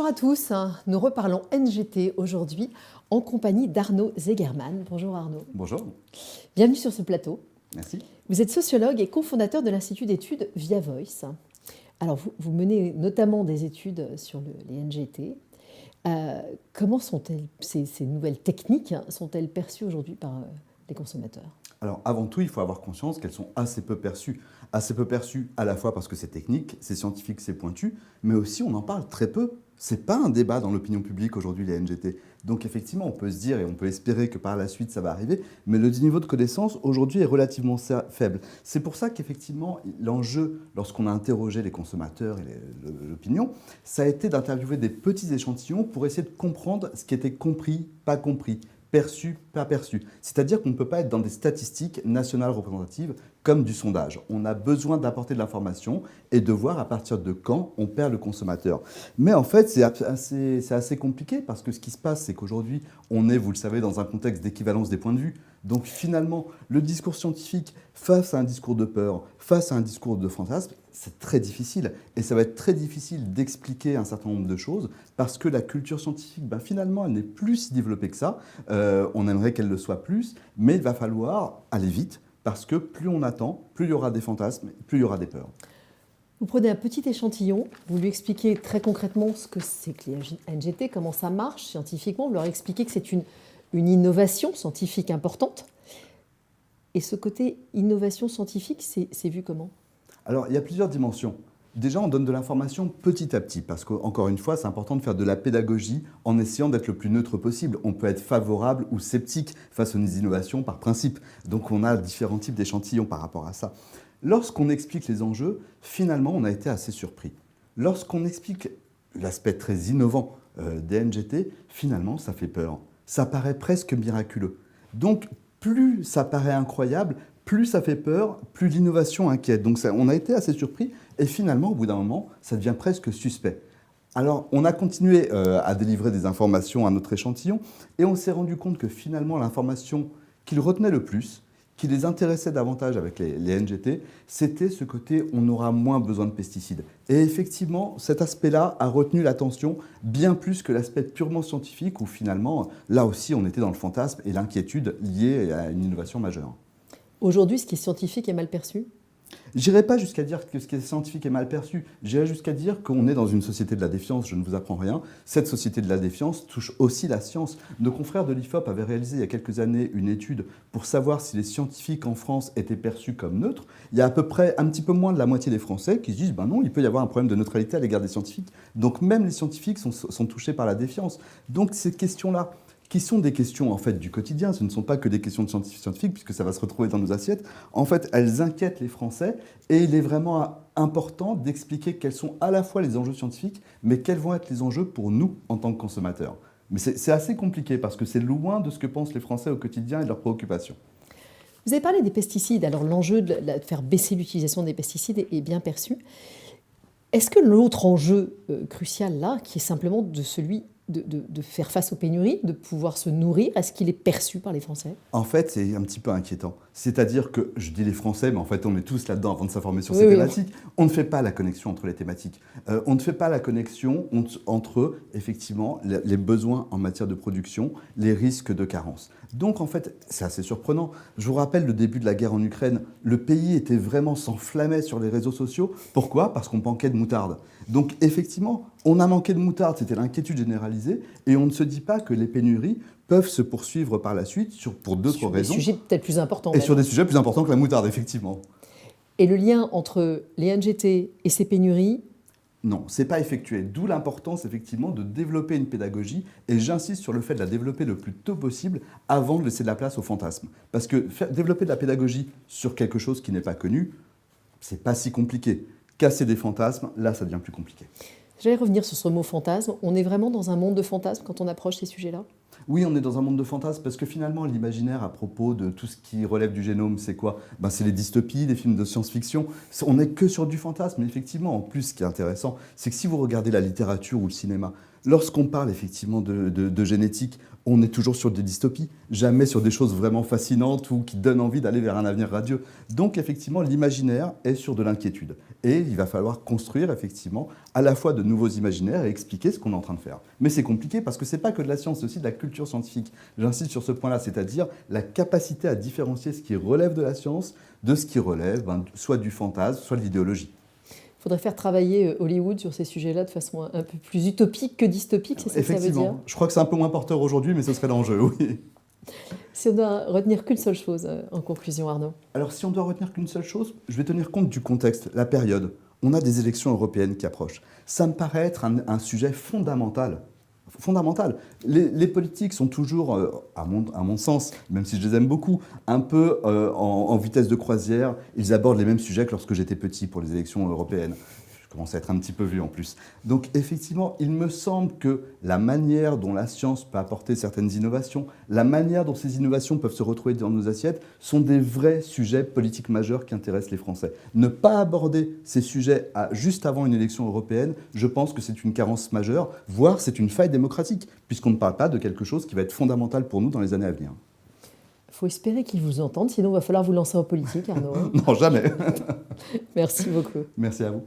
Bonjour à tous, nous reparlons NGT aujourd'hui en compagnie d'Arnaud Zegerman. Bonjour Arnaud. Bonjour. Bienvenue sur ce plateau. Merci. Vous êtes sociologue et cofondateur de l'Institut d'études Via Voice. Alors vous menez notamment des études sur les NGT. Comment sont-elles, ces nouvelles techniques, sont-elles perçues aujourd'hui par les consommateurs ? Alors avant tout, il faut avoir conscience qu'elles sont assez peu perçues. Assez peu perçues à la fois parce que c'est technique, c'est scientifique, c'est pointu, mais aussi on en parle très peu. C'est pas un débat dans l'opinion publique aujourd'hui, les NGT. Donc effectivement, on peut se dire et on peut espérer que par la suite ça va arriver, mais le niveau de connaissance aujourd'hui est relativement faible. C'est pour ça qu'effectivement, l'enjeu, lorsqu'on a interrogé les consommateurs et l'opinion, ça a été d'interviewer des petits échantillons pour essayer de comprendre ce qui était compris, pas compris, perçu, pas perçu. C'est-à-dire qu'on ne peut pas être dans des statistiques nationales représentatives comme du sondage. On a besoin d'apporter de l'information et de voir à partir de quand on perd le consommateur. Mais en fait, c'est assez compliqué parce que ce qui se passe, c'est qu'aujourd'hui, on est, vous le savez, dans un contexte d'équivalence des points de vue. Donc finalement, le discours scientifique face à un discours de peur, face à un discours de fantasme, c'est très difficile. Et ça va être très difficile d'expliquer un certain nombre de choses parce que la culture scientifique, finalement, elle n'est plus si développée que ça. On aimerait qu'elle le soit plus, mais il va falloir aller vite parce que plus on attend, plus il y aura des fantasmes, plus il y aura des peurs. Vous prenez un petit échantillon, vous lui expliquez très concrètement ce que c'est que les NGT, comment ça marche scientifiquement, vous leur expliquez que c'est une innovation scientifique importante. Et ce côté innovation scientifique, c'est vu comment ? Alors, il y a plusieurs dimensions. Déjà, on donne de l'information petit à petit, parce qu'encore une fois, c'est important de faire de la pédagogie en essayant d'être le plus neutre possible. On peut être favorable ou sceptique face aux innovations par principe. Donc, on a différents types d'échantillons par rapport à ça. Lorsqu'on explique les enjeux, finalement, on a été assez surpris. Lorsqu'on explique l'aspect très innovant des NGT, finalement, ça fait peur. Ça paraît presque miraculeux. Donc, plus ça paraît incroyable, plus ça fait peur, plus l'innovation inquiète. Donc on a été assez surpris et finalement, au bout d'un moment, ça devient presque suspect. Alors, on a continué à délivrer des informations à notre échantillon et on s'est rendu compte que finalement, l'information qu'ils retenaient le plus, qui les intéressait davantage avec les NGT, c'était ce côté « on aura moins besoin de pesticides ». Et effectivement, cet aspect-là a retenu l'attention bien plus que l'aspect purement scientifique où finalement, là aussi, on était dans le fantasme et l'inquiétude liée à une innovation majeure. Aujourd'hui, ce qui est scientifique est mal perçu ? J'irai pas jusqu'à dire que ce qui est scientifique est mal perçu. J'irai jusqu'à dire qu'on est dans une société de la défiance, je ne vous apprends rien. Cette société de la défiance touche aussi la science. Nos confrères de l'IFOP avaient réalisé il y a quelques années une étude pour savoir si les scientifiques en France étaient perçus comme neutres. Il y a à peu près un petit peu moins de la moitié des Français qui se disent non, il peut y avoir un problème de neutralité à l'égard des scientifiques. Donc même les scientifiques sont touchés par la défiance. Donc ces questions-là, qui sont des questions en fait du quotidien, ce ne sont pas que des questions de scientifiques, puisque ça va se retrouver dans nos assiettes. En fait, elles inquiètent les Français et il est vraiment important d'expliquer quels sont à la fois les enjeux scientifiques, mais quels vont être les enjeux pour nous en tant que consommateurs. Mais c'est assez compliqué parce que c'est loin de ce que pensent les Français au quotidien et de leurs préoccupations. Vous avez parlé des pesticides, alors l'enjeu de faire baisser l'utilisation des pesticides est bien perçu. Est-ce que l'autre enjeu crucial là, qui est simplement de celui de faire face aux pénuries, de pouvoir se nourrir, est-ce qu'il est perçu par les Français ? En fait, c'est un petit peu inquiétant. C'est-à-dire que, je dis les Français, mais en fait, on est tous là-dedans avant de s'informer sur ces thématiques. On ne fait pas la connexion entre les thématiques. On ne fait pas la connexion entre, effectivement, les besoins en matière de production, les risques de carence. Donc, en fait, c'est assez surprenant. Je vous rappelle le début de la guerre en Ukraine. Le pays était vraiment s'enflammait sur les réseaux sociaux. Pourquoi ? Parce qu'on manquait de moutarde. Donc, effectivement, on a manqué de moutarde. C'était l'inquiétude généralisée. Et on ne se dit pas que les pénuries peuvent se poursuivre par la suite pour d'autres raisons. Sur des sujets peut-être plus importants. Et sur des sujets plus importants que la moutarde, effectivement. Et le lien entre les NGT et ces pénuries ? Non, ce n'est pas effectué. D'où l'importance, effectivement, de développer une pédagogie. Et j'insiste sur le fait de la développer le plus tôt possible avant de laisser de la place au fantasme. Parce que développer de la pédagogie sur quelque chose qui n'est pas connu, c'est pas si compliqué. Casser des fantasmes, là, ça devient plus compliqué. J'allais revenir sur ce mot fantasme. On est vraiment dans un monde de fantasmes quand on approche ces sujets-là ? Oui, on est dans un monde de fantasmes parce que finalement, l'imaginaire à propos de tout ce qui relève du génome, c'est quoi ? C'est les dystopies, les films de science-fiction. On n'est que sur du fantasme. Mais effectivement, en plus, ce qui est intéressant, c'est que si vous regardez la littérature ou le cinéma, Lorsqu'on parle effectivement de génétique, on est toujours sur des dystopies, jamais sur des choses vraiment fascinantes ou qui donnent envie d'aller vers un avenir radieux. Donc effectivement, l'imaginaire est sur de l'inquiétude. Et il va falloir construire effectivement à la fois de nouveaux imaginaires et expliquer ce qu'on est en train de faire. Mais c'est compliqué parce que ce n'est pas que de la science, c'est aussi de la culture scientifique. J'insiste sur ce point-là, c'est-à-dire la capacité à différencier ce qui relève de la science de ce qui relève soit du fantasme, soit de l'idéologie. Il faudrait faire travailler Hollywood sur ces sujets-là de façon un peu plus utopique que dystopique, c'est ça que ça veut dire? Effectivement, je crois que c'est un peu moins porteur aujourd'hui, mais ce serait l'enjeu, oui. Si on doit retenir qu'une seule chose en conclusion, Arnaud. Alors si on doit retenir qu'une seule chose, je vais tenir compte du contexte, la période. On a des élections européennes qui approchent. Ça me paraît être un sujet fondamental. Fondamental. Les politiques sont toujours, à mon sens, même si je les aime beaucoup, un peu en vitesse de croisière. Ils abordent les mêmes sujets que lorsque j'étais petit pour les élections européennes. Je commence à être un petit peu vieux en plus. Donc effectivement, il me semble que la manière dont la science peut apporter certaines innovations, la manière dont ces innovations peuvent se retrouver dans nos assiettes, sont des vrais sujets politiques majeurs qui intéressent les Français. Ne pas aborder ces sujets juste avant une élection européenne, je pense que c'est une carence majeure, voire c'est une faille démocratique, puisqu'on ne parle pas de quelque chose qui va être fondamental pour nous dans les années à venir. Il faut espérer qu'ils vous entendent, sinon il va falloir vous lancer en politique, Arnaud. Non, jamais. Merci beaucoup. Merci à vous.